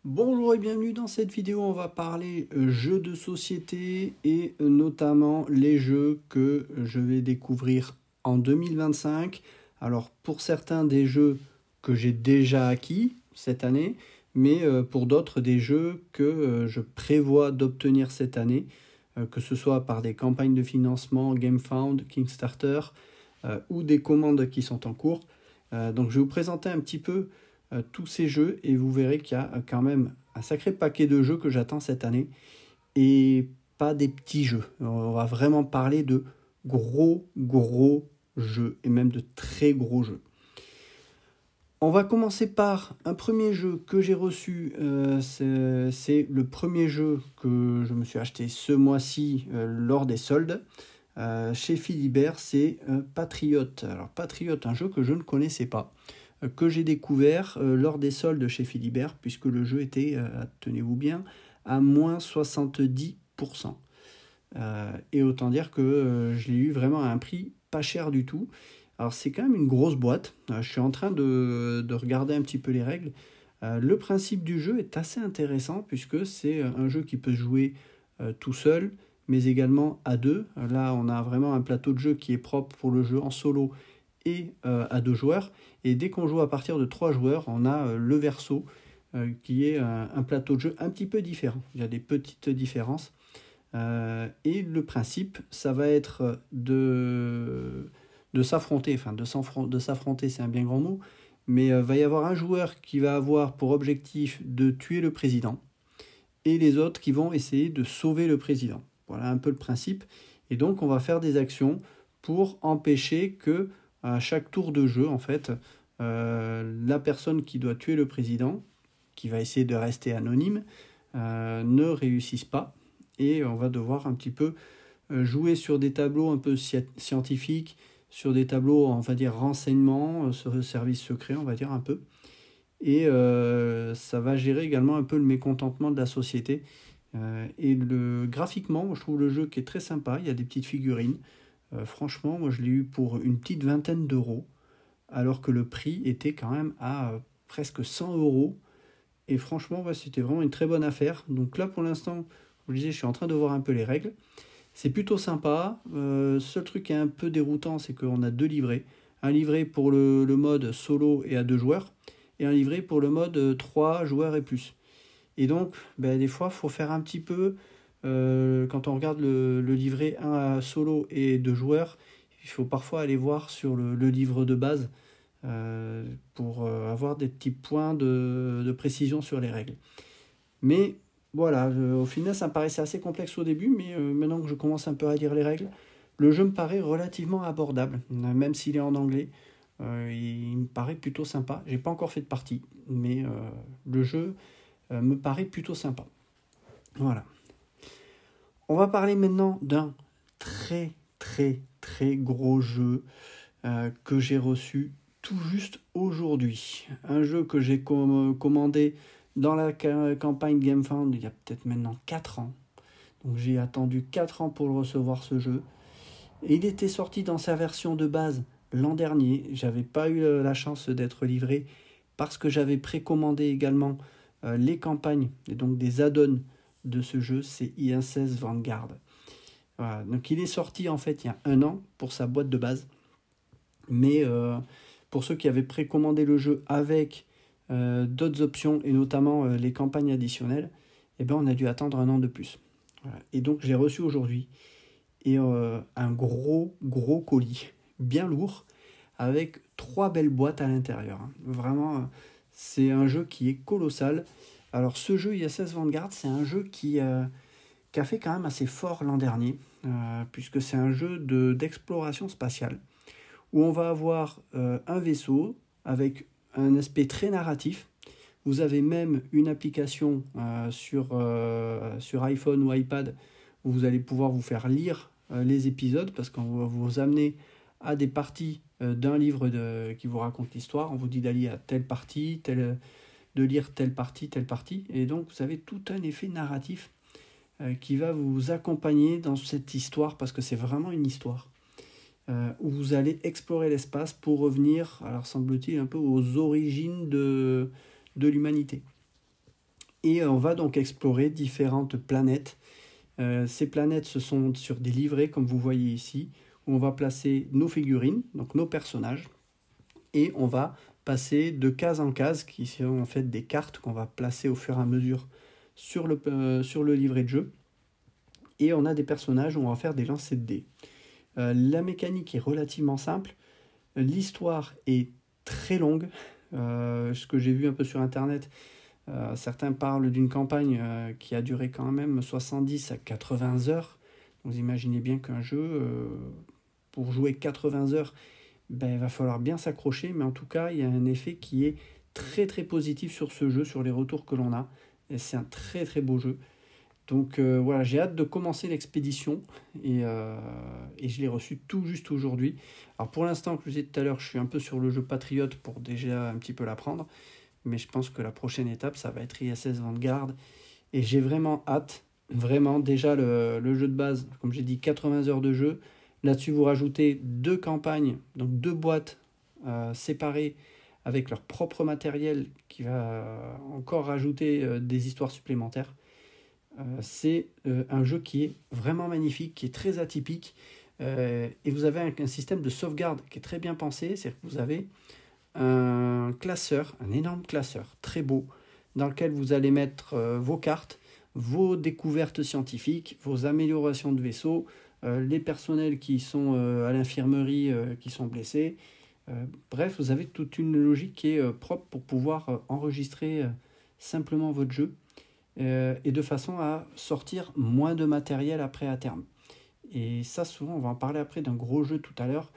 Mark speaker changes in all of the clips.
Speaker 1: Bonjour et bienvenue dans cette vidéo, on va parler jeux de société et notamment les jeux que je vais découvrir en 2025. Alors pour certains des jeux que j'ai déjà acquis cette année, mais pour d'autres des jeux que je prévois d'obtenir cette année, que ce soit par des campagnes de financement, GameFound, Kickstarter ou des commandes qui sont en cours. Donc je vais vous présenter un petit peu tous ces jeux et vous verrez qu'il y a quand même un sacré paquet de jeux que j'attends cette année et pas des petits jeux. On va vraiment parler de gros jeux et même de très gros jeux. On va commencer par un premier jeu que j'ai reçu. C'est le premier jeu que je me suis acheté ce mois-ci lors des soldes. Chez Philibert, c'est Patriot. Alors Patriot, un jeu que je ne connaissais pas, que j'ai découvert lors des soldes chez Philibert, puisque le jeu était, tenez-vous bien, à moins 70%. Et autant dire que je l'ai eu vraiment à un prix pas cher du tout. Alors c'est quand même une grosse boîte. Je suis en train de regarder un petit peu les règles. Le principe du jeu est assez intéressant, puisque c'est un jeu qui peut se jouer tout seul, mais également à deux. Là, on a vraiment un plateau de jeu qui est propre pour le jeu en solo et à deux joueurs. Et dès qu'on joue à partir de 3 joueurs, on a le verso qui est un plateau de jeu un petit peu différent. Il y a des petites différences. Et le principe, ça va être de s'affronter. Enfin, de s'affronter, c'est un bien grand mot. Mais va y avoir un joueur qui va avoir pour objectif de tuer le président. Et les autres qui vont essayer de sauver le président. Voilà un peu le principe. Et donc, on va faire des actions pour empêcher que, à chaque tour de jeu, en fait, la personne qui doit tuer le président, qui va essayer de rester anonyme, ne réussisse pas. Et on va devoir un petit peu jouer sur des tableaux un peu scientifiques, sur des tableaux, on va dire, renseignements, sur le service secret, on va dire un peu. Et ça va gérer également un peu le mécontentement de la société. Graphiquement, je trouve le jeu qui est très sympa. Il y a des petites figurines. Franchement, moi je l'ai eu pour une petite vingtaine d'euros, alors que le prix était quand même à presque 100 euros. Et franchement, c'était vraiment une très bonne affaire. Donc là, pour l'instant, je disais, je suis en train de voir un peu les règles. C'est plutôt sympa. Seul truc qui est un peu déroutant, c'est qu'on a 2 livrets. Un livret pour le mode solo et à 2 joueurs, et un livret pour le mode 3 joueurs et plus. Et donc, des fois, il faut faire un petit peu, quand on regarde le livret 1 à solo et 2 joueurs, il faut parfois aller voir sur le livre de base pour avoir des petits points de précision sur les règles. Mais voilà, au final, ça me paraissait assez complexe au début, mais maintenant que je commence un peu à lire les règles, le jeu me paraît relativement abordable, même s'il est en anglais. Il me paraît plutôt sympa. J'ai pas encore fait de partie, mais le jeu me paraît plutôt sympa. Voilà. On va parler maintenant d'un très gros jeu que j'ai reçu tout juste aujourd'hui. Un jeu que j'ai commandé dans la campagne GameFound il y a peut-être maintenant 4 ans. Donc j'ai attendu 4 ans pour le recevoir, ce jeu. Et il était sorti dans sa version de base l'an dernier. J'avais pas eu la chance d'être livré parce que j'avais précommandé également les campagnes et donc des add-ons de ce jeu. C'est ISS Vanguard. Voilà. Donc il est sorti en fait il y a 1 an pour sa boîte de base. Mais pour ceux qui avaient précommandé le jeu avec d'autres options et notamment les campagnes additionnelles, on a dû attendre 1 an de plus. Voilà. Et donc j'ai reçu aujourd'hui un gros colis, bien lourd, avec 3 belles boîtes à l'intérieur. Vraiment, c'est un jeu qui est colossal. Alors ce jeu ISS Vanguard, c'est un jeu qui a fait quand même assez fort l'an dernier, puisque c'est un jeu d'exploration spatiale, où on va avoir un vaisseau avec un aspect très narratif. Vous avez même une application sur iPhone ou iPad où vous allez pouvoir vous faire lire les épisodes, parce qu'on va vous amener à des parties d'un livre qui vous raconte l'histoire. On vous dit d'aller à telle partie, de lire telle partie. Et donc vous avez tout un effet narratif qui va vous accompagner dans cette histoire, parce que c'est vraiment une histoire. Où vous allez explorer l'espace pour revenir, alors semble-t-il, un peu aux origines de l'humanité. Et on va donc explorer différentes planètes. Ces planètes, ce sont sur des livrets, comme vous voyez ici, où on va placer nos figurines, donc nos personnages, et on va passer de case en case, qui sont en fait des cartes qu'on va placer au fur et à mesure sur le livret de jeu. Et on a des personnages où on va faire des lancers de dés. La mécanique est relativement simple. L'histoire est très longue. Ce que j'ai vu un peu sur Internet, certains parlent d'une campagne qui a duré quand même 70 à 80 heures. Vous imaginez bien qu'un jeu, pour jouer 80 heures, il va falloir bien s'accrocher. Mais en tout cas, il y a un effet qui est très très positif sur ce jeu, sur les retours que l'on a. Et c'est un très très beau jeu. Donc voilà, j'ai hâte de commencer l'expédition et je l'ai reçu tout juste aujourd'hui. Alors pour l'instant, comme je disais tout à l'heure, je suis un peu sur le jeu Patriote pour déjà un petit peu l'apprendre. Mais je pense que la prochaine étape, ça va être ISS Vanguard. Et j'ai vraiment hâte, vraiment, déjà le jeu de base, comme j'ai dit, 80 heures de jeu. Là-dessus, vous rajoutez 2 campagnes, donc 2 boîtes séparées avec leur propre matériel qui va encore rajouter des histoires supplémentaires. C'est un jeu qui est vraiment magnifique, qui est très atypique. Et vous avez un système de sauvegarde qui est très bien pensé. C'est-à-dire que vous avez un classeur, un énorme classeur, très beau, dans lequel vous allez mettre vos cartes, vos découvertes scientifiques, vos améliorations de vaisseaux, les personnels qui sont à l'infirmerie, qui sont blessés. Bref, vous avez toute une logique qui est propre pour pouvoir enregistrer simplement votre jeu et de façon à sortir moins de matériel après à terme. Et ça, souvent, on va en parler après d'un gros jeu tout à l'heure,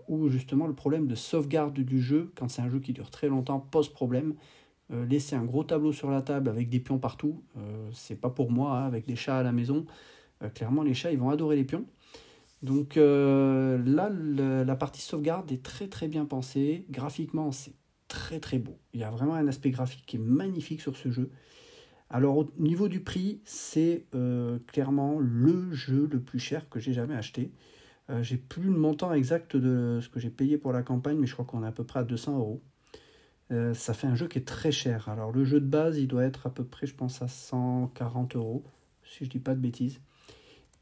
Speaker 1: où justement le problème de sauvegarde du jeu, quand c'est un jeu qui dure très longtemps, pose problème. Laisser un gros tableau sur la table avec des pions partout, c'est pas pour moi, hein, avec des chats à la maison. Clairement, les chats, ils vont adorer les pions. Donc là, la partie sauvegarde est très très bien pensée. Graphiquement, c'est très très beau. Il y a vraiment un aspect graphique qui est magnifique sur ce jeu. Alors au niveau du prix, c'est clairement le jeu le plus cher que j'ai jamais acheté. J'ai plus le montant exact de ce que j'ai payé pour la campagne, mais je crois qu'on est à peu près à 200 €. Ça fait un jeu qui est très cher. Alors le jeu de base, il doit être à peu près, je pense, à 140 €, si je dis pas de bêtises.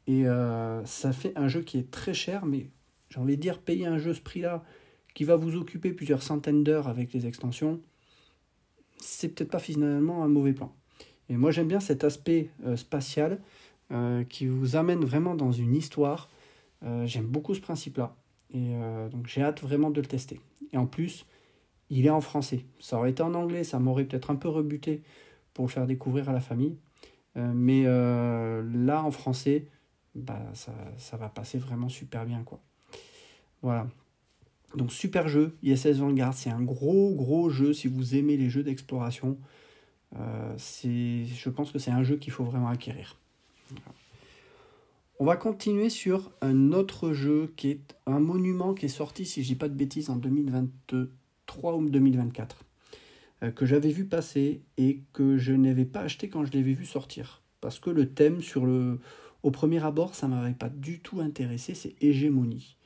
Speaker 1: Et ça fait un jeu qui est très cher, mais j'ai envie de dire, payer un jeu ce prix-là, qui va vous occuper plusieurs centaines d'heures avec les extensions, c'est peut-être pas finalement un mauvais plan. Et moi j'aime bien cet aspect spatial qui vous amène vraiment dans une histoire. J'aime beaucoup ce principe-là. Et donc j'ai hâte vraiment de le tester. Et en plus, il est en français. Ça aurait été en anglais, ça m'aurait peut-être un peu rebuté pour le faire découvrir à la famille. Mais là, en français, ça va passer vraiment super bien, quoi. Voilà. Donc super jeu, ISS Vanguard, c'est un gros jeu si vous aimez les jeux d'exploration. Je pense que c'est un jeu qu'il faut vraiment acquérir. Voilà. On va continuer sur un autre jeu qui est un monument qui est sorti, si je dis pas de bêtises, en 2023 ou 2024, que j'avais vu passer et que je n'avais pas acheté quand je l'avais vu sortir. Parce que le thème, au premier abord, ça ne m'avait pas du tout intéressé, c'est Hégémonie.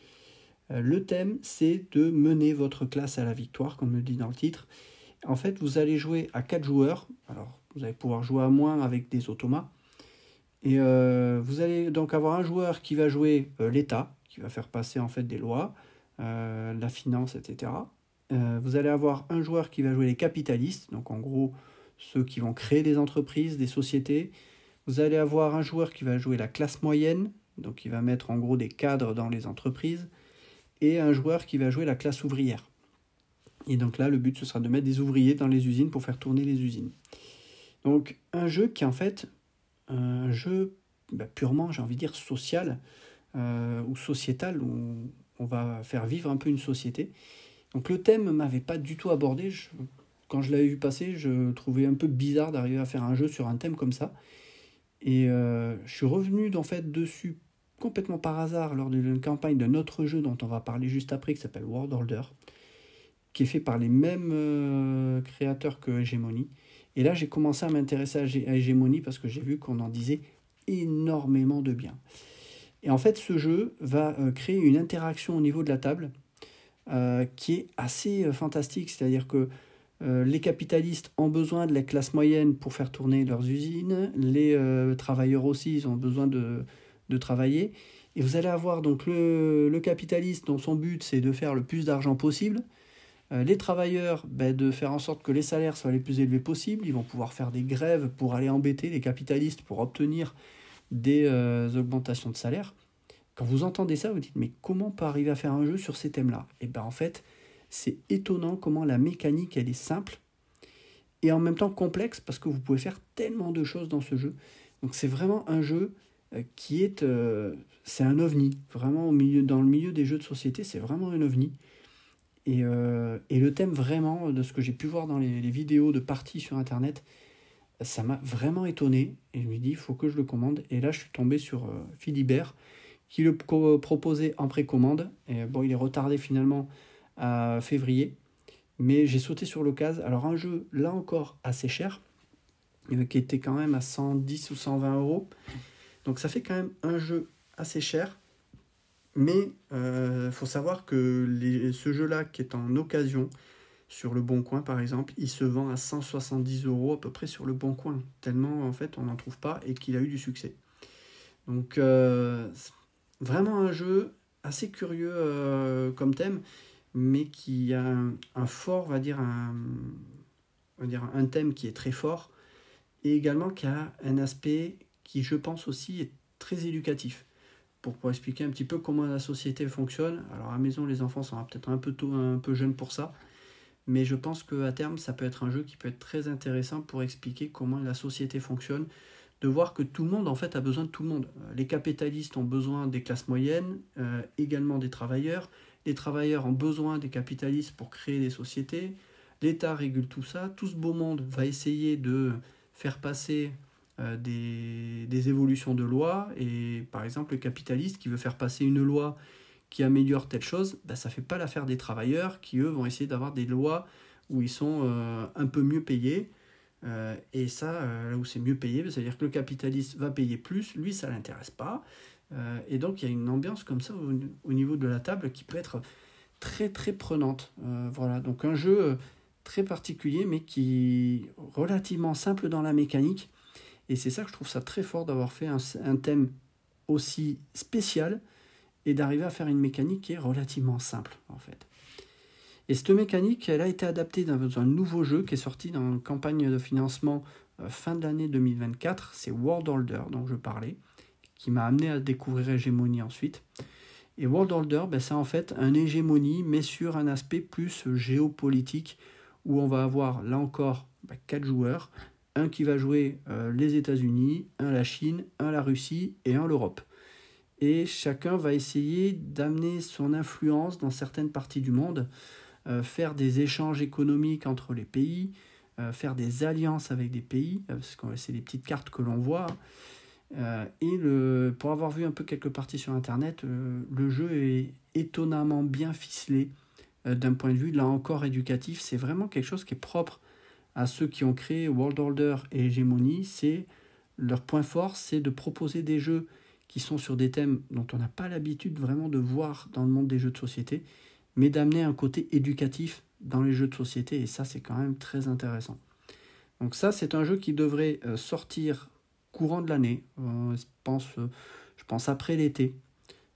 Speaker 1: Le thème, c'est de mener votre classe à la victoire, comme le dit dans le titre. En fait, vous allez jouer à 4 joueurs. Alors, vous allez pouvoir jouer à moins avec des automates. Et vous allez donc avoir un joueur qui va jouer l'État, qui va faire passer en fait des lois, la finance, etc. Vous allez avoir un joueur qui va jouer les capitalistes, donc en gros ceux qui vont créer des entreprises, des sociétés. Vous allez avoir un joueur qui va jouer la classe moyenne, donc qui va mettre en gros des cadres dans les entreprises, et un joueur qui va jouer la classe ouvrière. Et donc là, le but, ce sera de mettre des ouvriers dans les usines pour faire tourner les usines. Donc un jeu qui est en fait un jeu purement, j'ai envie de dire, social ou sociétal, où on va faire vivre un peu une société. Donc le thème ne m'avait pas du tout abordé. Quand je l'avais vu passer, je trouvais un peu bizarre d'arriver à faire un jeu sur un thème comme ça. Et je suis revenu en fait dessus complètement par hasard lors d'une campagne d'un autre jeu dont on va parler juste après, qui s'appelle World Order, qui est fait par les mêmes créateurs que Hégémonie. Et là, j'ai commencé à m'intéresser à Hégémonie parce que j'ai vu qu'on en disait énormément de bien. Et en fait, ce jeu va créer une interaction au niveau de la table qui est assez fantastique. C'est-à-dire que Les capitalistes ont besoin de la classe moyenne pour faire tourner leurs usines. Les travailleurs aussi, ils ont besoin de travailler. Et vous allez avoir donc le capitaliste dont son but, c'est de faire le plus d'argent possible. Les travailleurs, de faire en sorte que les salaires soient les plus élevés possibles. Ils vont pouvoir faire des grèves pour aller embêter les capitalistes pour obtenir des augmentations de salaire. Quand vous entendez ça, vous dites, mais comment on peut arriver à faire un jeu sur ces thèmes-là? Et en fait, c'est étonnant comment la mécanique, elle est simple et en même temps complexe parce que vous pouvez faire tellement de choses dans ce jeu. Donc c'est vraiment un jeu qui est... c'est un ovni. Vraiment, dans le milieu des jeux de société, c'est vraiment un ovni. Et le thème, vraiment, de ce que j'ai pu voir dans les vidéos de parties sur Internet, ça m'a vraiment étonné. Et je me dis, il faut que je le commande. Et là, je suis tombé sur Philibert, qui le proposait en précommande. Et bon, il est retardé finalement à février. Mais j'ai sauté sur l'occasion. Alors, un jeu, là encore, assez cher, qui était quand même à 110 ou 120 euros. Donc, ça fait quand même un jeu assez cher. Mais faut savoir que ce jeu-là, qui est en occasion, sur le Bon Coin par exemple, il se vend à 170 euros à peu près sur le Bon Coin. Tellement, en fait, on n'en trouve pas et qu'il a eu du succès. Donc, vraiment un jeu assez curieux comme thème, mais qui a un fort, on va dire un thème qui est très fort, et également qui a un aspect qui, je pense aussi, est très éducatif. Pour expliquer un petit peu comment la société fonctionne. Alors à la maison, les enfants sont peut-être un peu jeunes pour ça, mais je pense qu'à terme, ça peut être un jeu qui peut être très intéressant pour expliquer comment la société fonctionne, de voir que tout le monde en fait a besoin de tout le monde. Les capitalistes ont besoin des classes moyennes, également des travailleurs. Les travailleurs ont besoin des capitalistes pour créer des sociétés. L'État régule tout ça. Tout ce beau monde va essayer de faire passer des évolutions de loi. Et par exemple, le capitaliste qui veut faire passer une loi qui améliore telle chose, ça ne fait pas l'affaire des travailleurs qui, eux, vont essayer d'avoir des lois où ils sont un peu mieux payés. Et ça, là où c'est mieux payé, ça veut dire que le capitaliste va payer plus, lui, ça ne l'intéresse pas. Et donc, il y a une ambiance comme ça au niveau de la table qui peut être très, très prenante. Voilà, donc un jeu très particulier, mais qui est relativement simple dans la mécanique. Et c'est ça que je trouve ça très fort d'avoir fait un thème aussi spécial et d'arriver à faire une mécanique qui est relativement simple, en fait. Et cette mécanique, elle a été adaptée dans un nouveau jeu qui est sorti dans une campagne de financement fin de l'année 2024. C'est World Holder dont je parlais, qui m'a amené à découvrir Hégémonie ensuite. Et World Holder, c'est en fait un Hégémonie, mais sur un aspect plus géopolitique, où on va avoir, là encore, 4 joueurs. Un qui va jouer les États-Unis, un la Chine, un la Russie et un l'Europe. Et chacun va essayer d'amener son influence dans certaines parties du monde, faire des échanges économiques entre les pays, faire des alliances avec des pays, parce que c'est les petites cartes que l'on voit. Et pour avoir vu un peu quelques parties sur Internet, le jeu est étonnamment bien ficelé d'un point de vue, là encore, éducatif. C'est vraiment quelque chose qui est propre à ceux qui ont créé World Holder et Hégémonie. Leur point fort, c'est de proposer des jeux qui sont sur des thèmes dont on n'a pas l'habitude vraiment de voir dans le monde des jeux de société, mais d'amener un côté éducatif dans les jeux de société, et ça, c'est quand même très intéressant. Donc ça, c'est un jeu qui devrait sortir courant de l'année, je pense après l'été.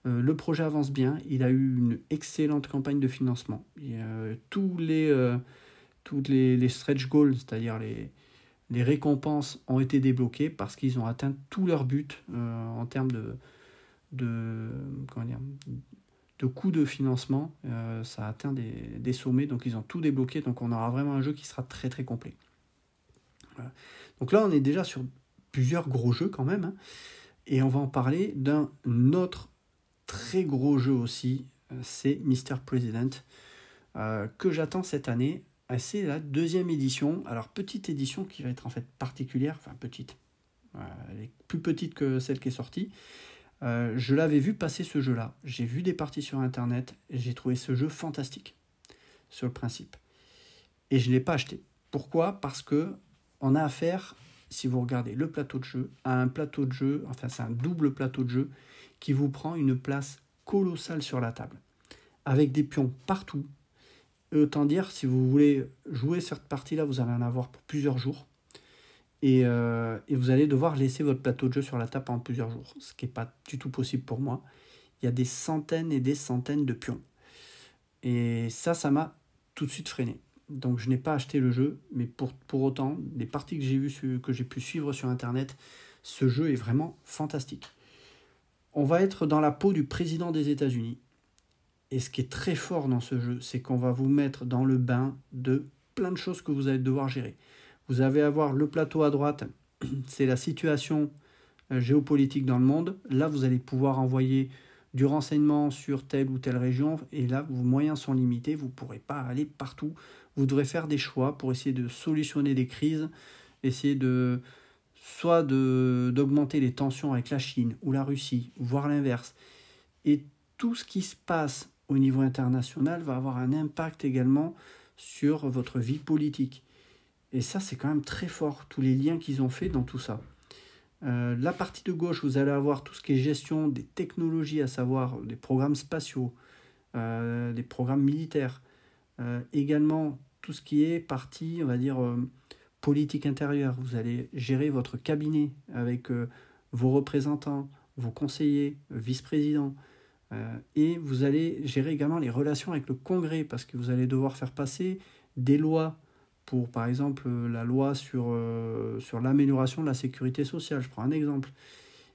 Speaker 1: Le projet avance bien, il a eu une excellente campagne de financement. Tous les stretch goals, c'est-à-dire les récompenses, ont été débloquées parce qu'ils ont atteint tous leurs buts en termes de coûts de financement. Ça a atteint des sommets, donc ils ont tout débloqué, donc on aura vraiment un jeu qui sera très très complet. Voilà. Donc là, on est déjà sur plusieurs gros jeux quand même, hein, et on va en parler d'un autre très gros jeu aussi, c'est Mr. President, que j'attends cette année. C'est la 2e édition. Alors, petite édition qui va être en fait particulière, enfin petite, elle est plus petite que celle qui est sortie. Je l'avais vu passer ce jeu-là, j'ai vu des parties sur Internet, et j'ai trouvé ce jeu fantastique, sur le principe. Et je ne l'ai pas acheté. Pourquoi ? Parce que on a affaire, si vous regardez le plateau de jeu, à un plateau de jeu, enfin c'est un double plateau de jeu, qui vous prend une place colossale sur la table, avec des pions partout, Autant dire, si vous voulez jouer cette partie-là, vous allez en avoir pour plusieurs jours. Et vous allez devoir laisser votre plateau de jeu sur la table pendant plusieurs jours, ce qui n'est pas du tout possible pour moi. Il y a des centaines et des centaines de pions. Et ça m'a tout de suite freiné. Donc je n'ai pas acheté le jeu, mais pour autant, les parties que j'ai vues, que j'ai pu suivre sur Internet, ce jeu est vraiment fantastique. On va être dans la peau du président des États-Unis. Et ce qui est très fort dans ce jeu, c'est qu'on va vous mettre dans le bain de plein de choses que vous allez devoir gérer. Vous allez avoir le plateau à droite, c'est la situation géopolitique dans le monde. Là, vous allez pouvoir envoyer du renseignement sur telle ou telle région. Et là, vos moyens sont limités. Vous ne pourrez pas aller partout. Vous devrez faire des choix pour essayer de solutionner des crises, essayer d'augmenter les tensions avec la Chine ou la Russie, voire l'inverse. Et tout ce qui se passe au niveau international va avoir un impact également sur votre vie politique. Et ça, c'est quand même très fort, tous les liens qu'ils ont fait dans tout ça. La partie de gauche, vous allez avoir tout ce qui est gestion des technologies, à savoir des programmes spatiaux, des programmes militaires. Également, tout ce qui est partie, on va dire, politique intérieure. Vous allez gérer votre cabinet avec vos représentants, vos conseillers, vice-présidents. Et vous allez gérer également les relations avec le Congrès, parce que vous allez devoir faire passer des lois pour, par exemple, la loi sur l'amélioration de la sécurité sociale. Je prends un exemple.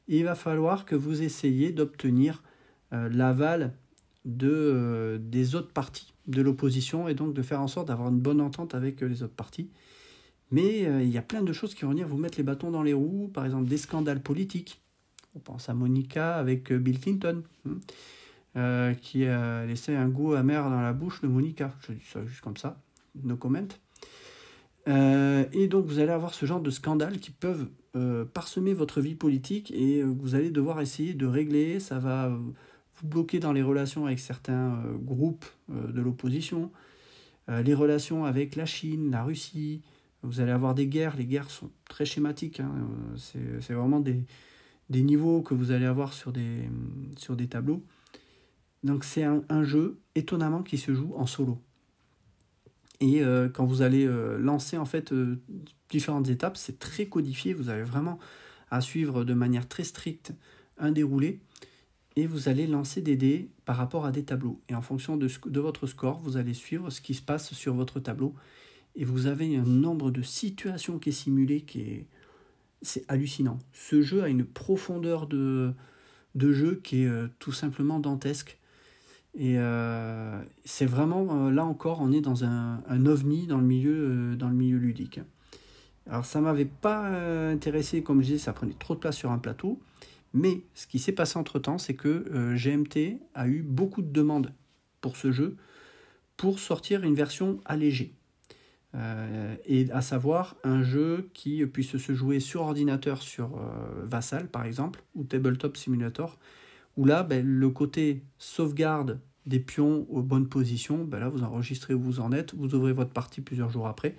Speaker 1: Il va falloir que vous essayiez d'obtenir l'aval des autres partis de l'opposition, et donc de faire en sorte d'avoir une bonne entente avec les autres partis. Mais il y a plein de choses qui vont venir vous mettre les bâtons dans les roues, par exemple des scandales politiques. On pense à Monica avec Bill Clinton, qui a laissé un goût amer dans la bouche de Monica. Je dis ça juste comme ça, no comment. Et donc vous allez avoir ce genre de scandales qui peuvent parsemer votre vie politique, et vous allez devoir essayer de régler. Ça va vous bloquer dans les relations avec certains groupes de l'opposition, les relations avec la Chine, la Russie. Vous allez avoir des guerres. Les guerres sont très schématiques, hein. C'est vraiment des niveaux que vous allez avoir sur des tableaux. Donc c'est un jeu étonnamment qui se joue en solo. Et quand vous allez lancer en fait différentes étapes, c'est très codifié. Vous avez vraiment à suivre de manière très stricte un déroulé. Et vous allez lancer des dés par rapport à des tableaux. Et en fonction de votre score, vous allez suivre ce qui se passe sur votre tableau. Et vous avez un nombre de situations qui est simulé c'est hallucinant. Ce jeu a une profondeur de jeu qui est tout simplement dantesque. Et c'est vraiment, là encore, on est dans un ovni dans le milieu ludique. Alors ça m'avait pas intéressé, comme je disais, ça prenait trop de place sur un plateau. Mais ce qui s'est passé entre-temps, c'est que GMT a eu beaucoup de demandes pour ce jeu, pour sortir une version allégée. Et à savoir un jeu qui puisse se jouer sur ordinateur, sur Vassal par exemple, ou Tabletop Simulator, où là, le côté sauvegarde des pions aux bonnes positions, là vous enregistrez où vous en êtes, vous ouvrez votre partie plusieurs jours après,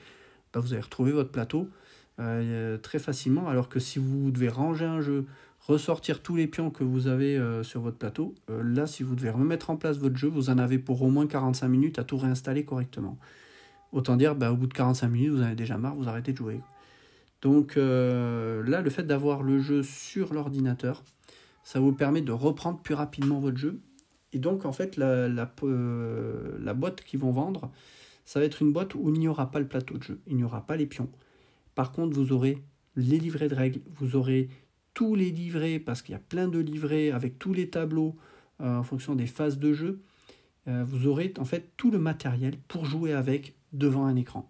Speaker 1: vous allez retrouver votre plateau très facilement, alors que si vous devez ranger un jeu, ressortir tous les pions que vous avez sur votre plateau, là si vous devez remettre en place votre jeu, vous en avez pour au moins 45 minutes à tout réinstaller correctement. Autant dire, au bout de 45 minutes, vous en avez déjà marre, vous arrêtez de jouer. Donc là, le fait d'avoir le jeu sur l'ordinateur, ça vous permet de reprendre plus rapidement votre jeu. Et donc, en fait, la boîte qu'ils vont vendre, ça va être une boîte où il n'y aura pas le plateau de jeu, il n'y aura pas les pions. Par contre, vous aurez les livrets de règles, vous aurez tous les livrets, parce qu'il y a plein de livrets avec tous les tableaux en fonction des phases de jeu. Vous aurez en fait tout le matériel pour jouer avec devant un écran.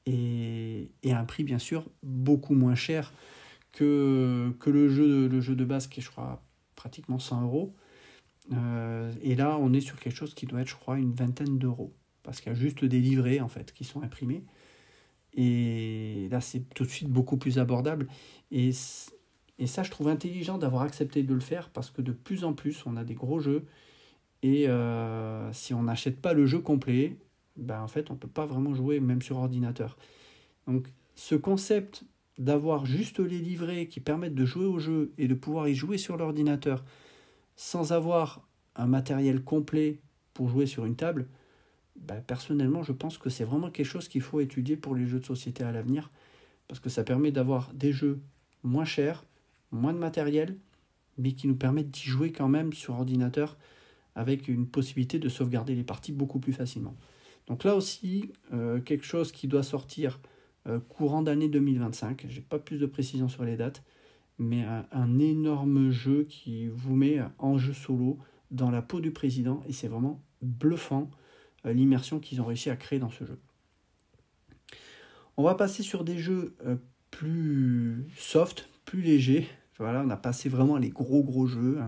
Speaker 1: Et à un prix, bien sûr, beaucoup moins cher que le jeu de base, qui est, je crois, pratiquement 100 €. Et là, on est sur quelque chose qui doit être, je crois, une vingtaine d'euros. Parce qu'il y a juste des livrets, en fait, qui sont imprimés. Et là, c'est tout de suite beaucoup plus abordable. Et ça, je trouve intelligent d'avoir accepté de le faire, parce que de plus en plus, on a des gros jeux. Et si on n'achète pas le jeu complet, en fait, on ne peut pas vraiment jouer, même sur ordinateur. Donc, ce concept d'avoir juste les livrets qui permettent de jouer au jeu et de pouvoir y jouer sur l'ordinateur sans avoir un matériel complet pour jouer sur une table, personnellement, je pense que c'est vraiment quelque chose qu'il faut étudier pour les jeux de société à l'avenir, parce que ça permet d'avoir des jeux moins chers, moins de matériel, mais qui nous permettent d'y jouer quand même sur ordinateur, avec une possibilité de sauvegarder les parties beaucoup plus facilement. Donc là aussi, quelque chose qui doit sortir courant d'année 2025, j'ai pas plus de précision sur les dates, mais un énorme jeu qui vous met en jeu solo dans la peau du président, et c'est vraiment bluffant l'immersion qu'ils ont réussi à créer dans ce jeu. On va passer sur des jeux plus soft, plus légers. Voilà, on a passé vraiment les gros jeux.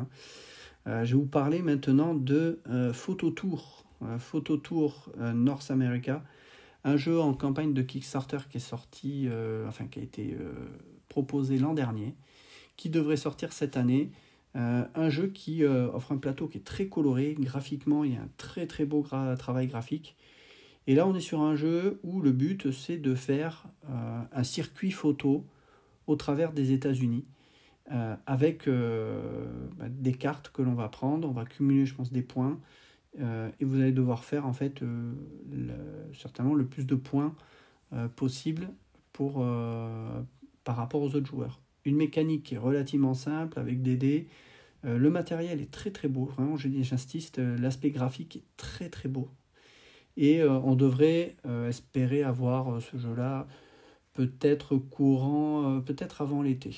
Speaker 1: Je vais vous parler maintenant de Photo Tour. Photo Tour North America, un jeu en campagne de Kickstarter qui est sorti, qui a été proposé l'an dernier, qui devrait sortir cette année. Un jeu qui offre un plateau qui est très coloré, graphiquement il y a un très beau travail graphique. Et là on est sur un jeu où le but c'est de faire un circuit photo au travers des États-Unis, avec des cartes que l'on va prendre, on va cumuler je pense des points, et vous allez devoir faire en fait certainement le plus de points possible par rapport aux autres joueurs. Une mécanique qui est relativement simple avec des dés. Le matériel est très beau, vraiment j'insiste, l'aspect graphique est très beau. Et on devrait espérer avoir ce jeu-là peut-être peut-être avant l'été.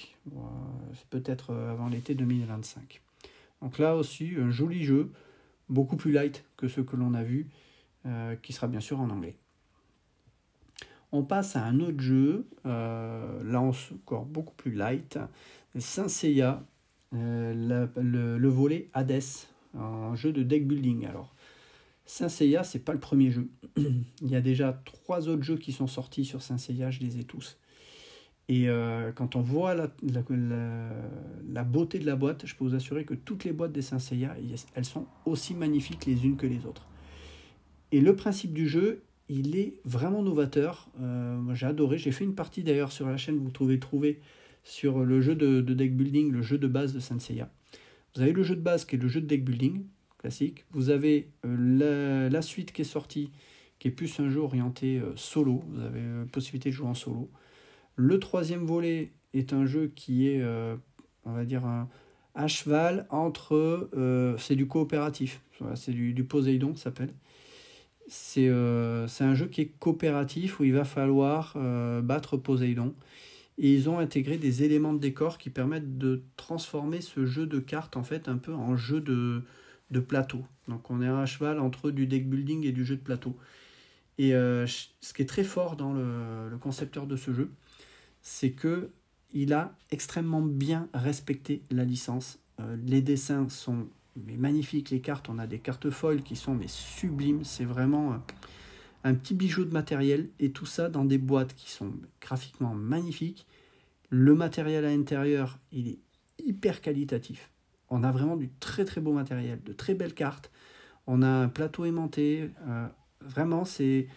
Speaker 1: Peut-être avant l'été 2025. Donc là aussi, un joli jeu, beaucoup plus light que ceux que l'on a vus, qui sera bien sûr en anglais. On passe à un autre jeu, là encore beaucoup plus light, Saint Seiya, le volet Hades, un jeu de deck building. Alors, Saint Seiya, c'est pas le premier jeu. Il y a déjà 3 autres jeux qui sont sortis sur Saint Seiya, je les ai tous. Et quand on voit la beauté de la boîte, je peux vous assurer que toutes les boîtes des Saint Seiya, elles sont aussi magnifiques les unes que les autres. Et le principe du jeu, il est vraiment novateur. Moi, j'ai adoré. J'ai fait une partie d'ailleurs sur la chaîne, vous pouvez trouver sur le jeu de deck building, le jeu de base de Saint Seiya. Vous avez le jeu de base qui est le jeu de deck building classique. Vous avez la suite qui est sortie, qui est plus un jeu orienté solo. Vous avez la possibilité de jouer en solo. Le 3e volet est un jeu qui est, on va dire, à cheval entre... c'est du coopératif. Voilà, c'est du Poséidon, ça s'appelle. C'est un jeu qui est coopératif où il va falloir battre Poséidon. Et ils ont intégré des éléments de décor qui permettent de transformer ce jeu de cartes en fait un peu en jeu de plateau. Donc on est à cheval entre du deck building et du jeu de plateau. Et ce qui est très fort dans le concepteur de ce jeu, c'est qu'il a extrêmement bien respecté la licence. Les dessins sont magnifiques, les cartes, on a des cartes foils qui sont sublimes, c'est vraiment un petit bijou de matériel, et tout ça dans des boîtes qui sont graphiquement magnifiques. Le matériel à l'intérieur, il est hyper qualitatif. On a vraiment du très beau matériel, de très belles cartes. On a un plateau aimanté. Vraiment, c'est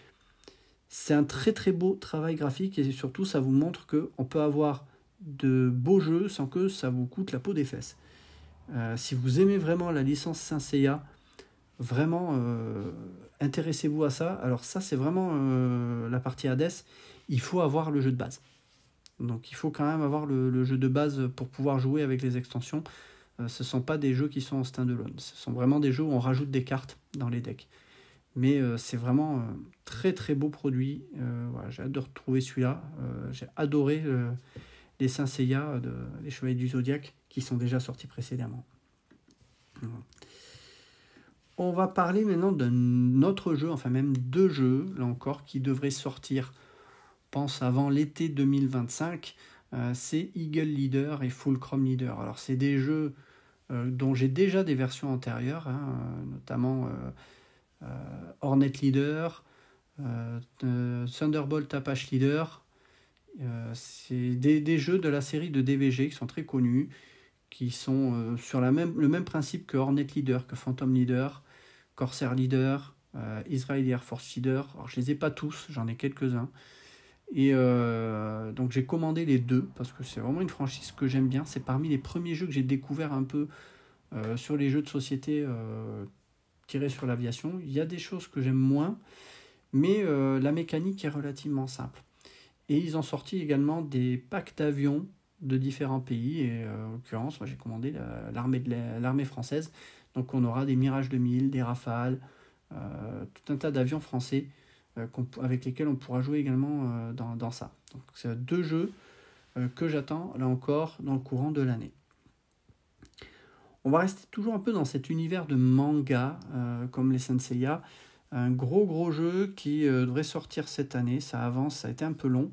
Speaker 1: un très beau travail graphique, et surtout, ça vous montre qu'on peut avoir de beaux jeux sans que ça vous coûte la peau des fesses. Si vous aimez vraiment la licence Saint Seiya, vraiment intéressez-vous à ça. Alors ça, c'est vraiment la partie Hades. Il faut avoir le jeu de base. Donc il faut quand même avoir le jeu de base pour pouvoir jouer avec les extensions. Ce ne sont pas des jeux qui sont en stand-alone. Ce sont vraiment des jeux où on rajoute des cartes dans les decks. Mais c'est vraiment très beau produit. Voilà, j'ai hâte de retrouver celui-là. J'ai adoré les Saint Seiya, les Chevaliers du Zodiaque, qui sont déjà sortis précédemment. Voilà. On va parler maintenant d'un autre jeu, enfin même 2 jeux, là encore, qui devraient sortir, je pense, avant l'été 2025. C'est Eagle Leader et Fulcrum Leader. Alors c'est des jeux dont j'ai déjà des versions antérieures, notamment Hornet Leader, Thunderbolt Apache Leader. C'est des jeux de la série de DVG qui sont très connus, qui sont sur le même principe que Hornet Leader, que Phantom Leader, Corsair Leader, Israeli Air Force Leader. Alors je les ai pas tous, j'en ai quelques-uns. Et donc j'ai commandé les 2 parce que c'est vraiment une franchise que j'aime bien. C'est parmi les premiers jeux que j'ai découvert un peu sur les jeux de société tiré sur l'aviation. Il y a des choses que j'aime moins, mais la mécanique est relativement simple. Et ils ont sorti également des packs d'avions de différents pays. Et en l'occurrence, moi j'ai commandé l'armée française. Donc on aura des Mirage 2000, des Rafales, tout un tas d'avions français avec lesquels on pourra jouer également dans ça. Donc c'est 2 jeux que j'attends là encore dans le courant de l'année. On va rester toujours un peu dans cet univers de manga comme les Saint Seiya. Un gros jeu qui devrait sortir cette année. Ça avance, ça a été un peu long.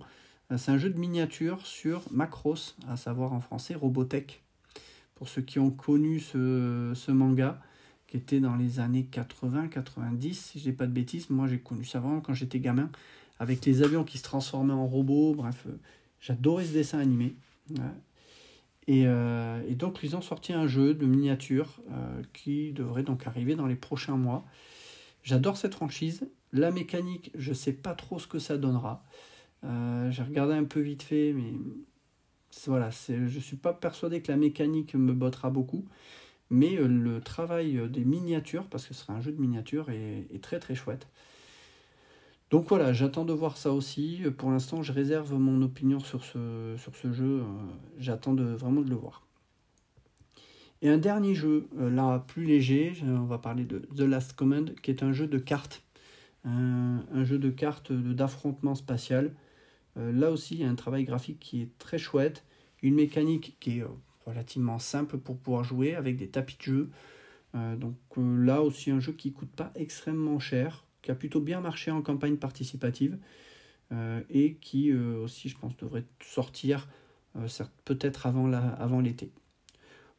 Speaker 1: C'est un jeu de miniature sur Macross, à savoir en français Robotech. Pour ceux qui ont connu ce manga, qui était dans les années 80-90, si je dis pas de bêtises. Moi, j'ai connu ça vraiment quand j'étais gamin, avec les avions qui se transformaient en robots. Bref, j'adorais ce dessin animé. Et donc, ils ont sorti un jeu de miniature qui devrait donc arriver dans les prochains mois. J'adore cette franchise. La mécanique, je ne sais pas trop ce que ça donnera. J'ai regardé un peu vite fait, mais voilà, je ne suis pas persuadé que la mécanique me bottera beaucoup. Mais le travail des miniatures, parce que ce sera un jeu de miniatures, est très très chouette. Donc voilà, j'attends de voir ça aussi. Pour l'instant, je réserve mon opinion sur ce jeu. J'attends vraiment de le voir. Et un dernier jeu, là, plus léger, on va parler de The Last Command, qui est un jeu de cartes. Un jeu de cartes d'affrontement spatial. Là aussi, il y a un travail graphique qui est très chouette. Une mécanique qui est relativement simple pour pouvoir jouer avec des tapis de jeu. Donc là aussi, un jeu qui ne coûte pas extrêmement cher, qui a plutôt bien marché en campagne participative et qui aussi, je pense, devrait sortir peut-être avant l'été.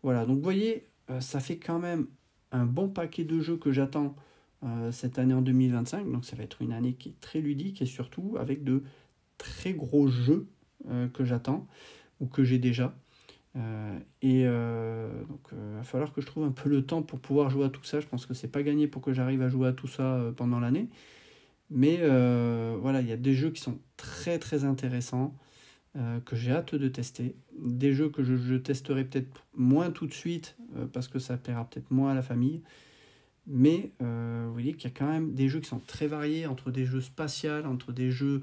Speaker 1: Voilà, donc vous voyez, ça fait quand même un bon paquet de jeux que j'attends cette année en 2025. Donc ça va être une année qui est très ludique et surtout avec de très gros jeux que j'attends ou que j'ai déjà. Donc il va falloir que je trouve un peu le temps pour pouvoir jouer à tout ça. Je pense que c'est pas gagné pour que j'arrive à jouer à tout ça pendant l'année. Mais voilà, il y a des jeux qui sont très très intéressants. Que j'ai hâte de tester. Des jeux que je testerai peut-être moins tout de suite parce que ça plaira peut-être moins à la famille. Mais vous voyez qu'il y a quand même des jeux qui sont très variés, entre des jeux spatials, entre des jeux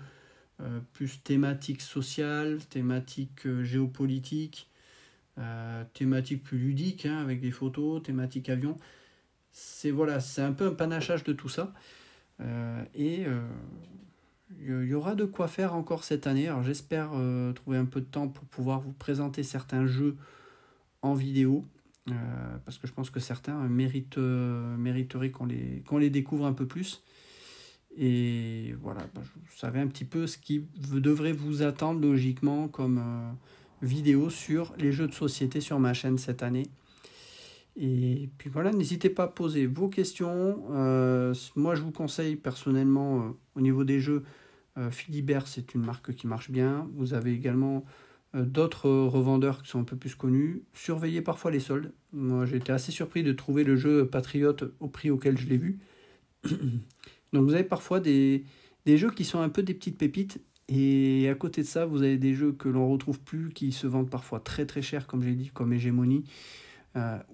Speaker 1: plus thématiques sociales, thématiques géopolitiques, thématiques plus ludiques avec des photos, thématiques avions. C'est un peu un panachage de tout ça. Il y aura de quoi faire encore cette année. Alors j'espère trouver un peu de temps pour pouvoir vous présenter certains jeux en vidéo. Parce que je pense que certains mériteraient qu'on les découvre un peu plus. Et voilà, vous savez un petit peu ce qui devrait vous attendre logiquement comme vidéo sur les jeux de société sur ma chaîne cette année. Et puis voilà, n'hésitez pas à poser vos questions. Moi, je vous conseille personnellement, au niveau des jeux, Philibert, c'est une marque qui marche bien. Vous avez également d'autres revendeurs qui sont un peu plus connus. Surveillez parfois les soldes. Moi, j'ai été assez surpris de trouver le jeu Patriote au prix auquel je l'ai vu. Donc, vous avez parfois des jeux qui sont un peu des petites pépites. Et à côté de ça, vous avez des jeux que l'on ne retrouve plus, qui se vendent parfois très très cher, comme j'ai dit, comme Hégémonie.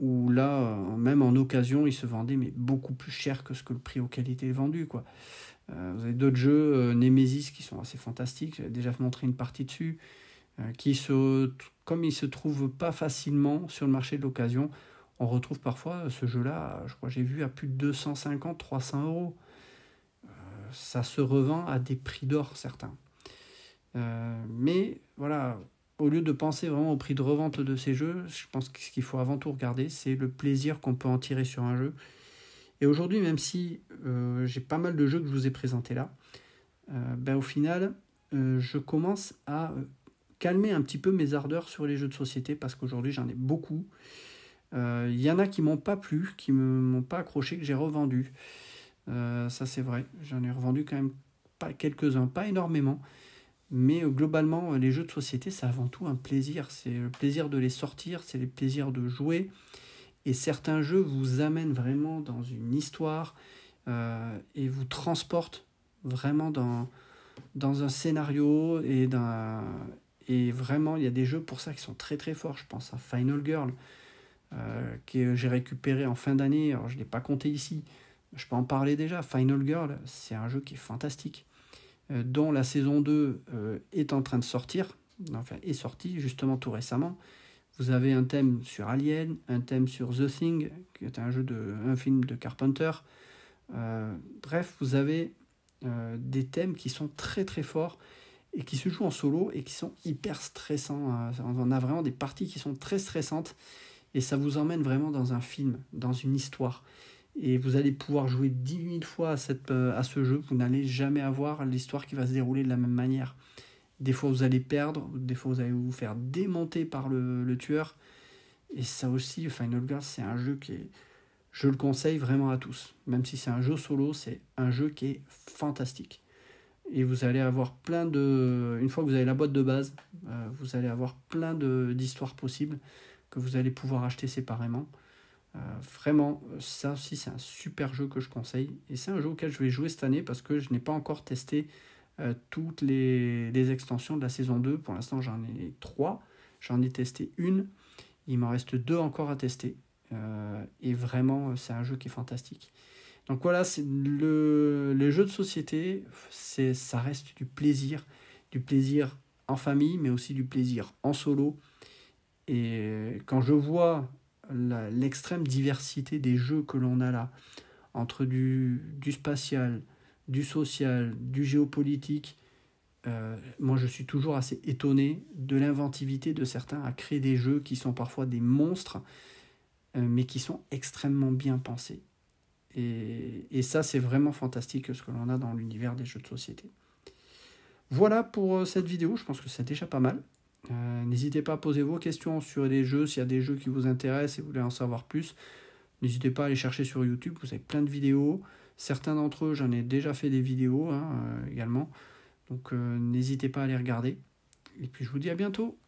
Speaker 1: Où là, même en occasion, ils se vendaient mais beaucoup plus cher que ce que le prix auquel il était vendu, quoi. Vous avez d'autres jeux, Nemesis, qui sont assez fantastiques. J'ai déjà montré une partie dessus, comme ils se trouvent pas facilement sur le marché de l'occasion, on retrouve parfois ce jeu-là, je crois que j'ai vu à plus de 250-300 euros. Ça se revend à des prix d'or, certains. Mais voilà, au lieu de penser vraiment au prix de revente de ces jeux, je pense que ce qu'il faut avant tout regarder, c'est le plaisir qu'on peut en tirer sur un jeu. Et aujourd'hui, même si j'ai pas mal de jeux que je vous ai présentés là, au final, je commence à calmer un petit peu mes ardeurs sur les jeux de société parce qu'aujourd'hui, j'en ai beaucoup. Il y en a qui m'ont pas plu, qui m'ont pas accroché, que j'ai revendu. Ça, c'est vrai. J'en ai revendu quand même pas quelques-uns, pas énormément. Mais globalement, les jeux de société, c'est avant tout un plaisir. C'est le plaisir de les sortir, c'est le plaisir de jouer. Et certains jeux vous amènent vraiment dans une histoire et vous transportent vraiment dans un scénario. Et vraiment, il y a des jeux pour ça qui sont très très forts. Je pense à Final Girl, que j'ai récupéré en fin d'année. Alors, je ne l'ai pas compté ici. je peux en parler déjà. Final Girl, c'est un jeu qui est fantastique, dont la saison 2 est en train de sortir, enfin est sortie justement tout récemment. Vous avez un thème sur Alien, un thème sur The Thing, qui est un film de Carpenter. Bref, vous avez des thèmes qui sont très très forts et qui se jouent en solo et qui sont hyper stressants. On a vraiment des parties qui sont très stressantes et ça vous emmène vraiment dans un film, dans une histoire. Et vous allez pouvoir jouer 10 000 fois à ce jeu. Vous n'allez jamais avoir l'histoire qui va se dérouler de la même manière. Des fois vous allez perdre, des fois vous allez vous faire démonter par le tueur. Et ça aussi, Final Girls, c'est un jeu je le conseille vraiment à tous. Même si c'est un jeu solo, c'est un jeu qui est fantastique. Et vous allez avoir une fois que vous avez la boîte de base, vous allez avoir plein d'histoires possibles que vous allez pouvoir acheter séparément. Vraiment, ça aussi, c'est un super jeu que je conseille. Et c'est un jeu auquel je vais jouer cette année parce que je n'ai pas encore testé toutes les extensions de la saison 2. Pour l'instant, j'en ai 3. J'en ai testé une. Il m'en reste 2 encore à tester. Et vraiment, c'est un jeu qui est fantastique. Donc voilà, les jeux de société, ça reste du plaisir en famille, mais aussi du plaisir en solo. Et quand je vois l'extrême diversité des jeux que l'on a là, entre du spatial, du social, du géopolitique, moi je suis toujours assez étonné de l'inventivité de certains à créer des jeux qui sont parfois des monstres, mais qui sont extrêmement bien pensés. Et ça, c'est vraiment fantastique ce que l'on a dans l'univers des jeux de société. Voilà pour cette vidéo, je pense que c'est déjà pas mal. N'hésitez pas à poser vos questions sur les jeux, s'il y a des jeux qui vous intéressent et vous voulez en savoir plus. N'hésitez pas à aller chercher sur YouTube, vous avez plein de vidéos. Certains d'entre eux, j'en ai déjà fait des vidéos également. Donc n'hésitez pas à les regarder. Et puis je vous dis à bientôt.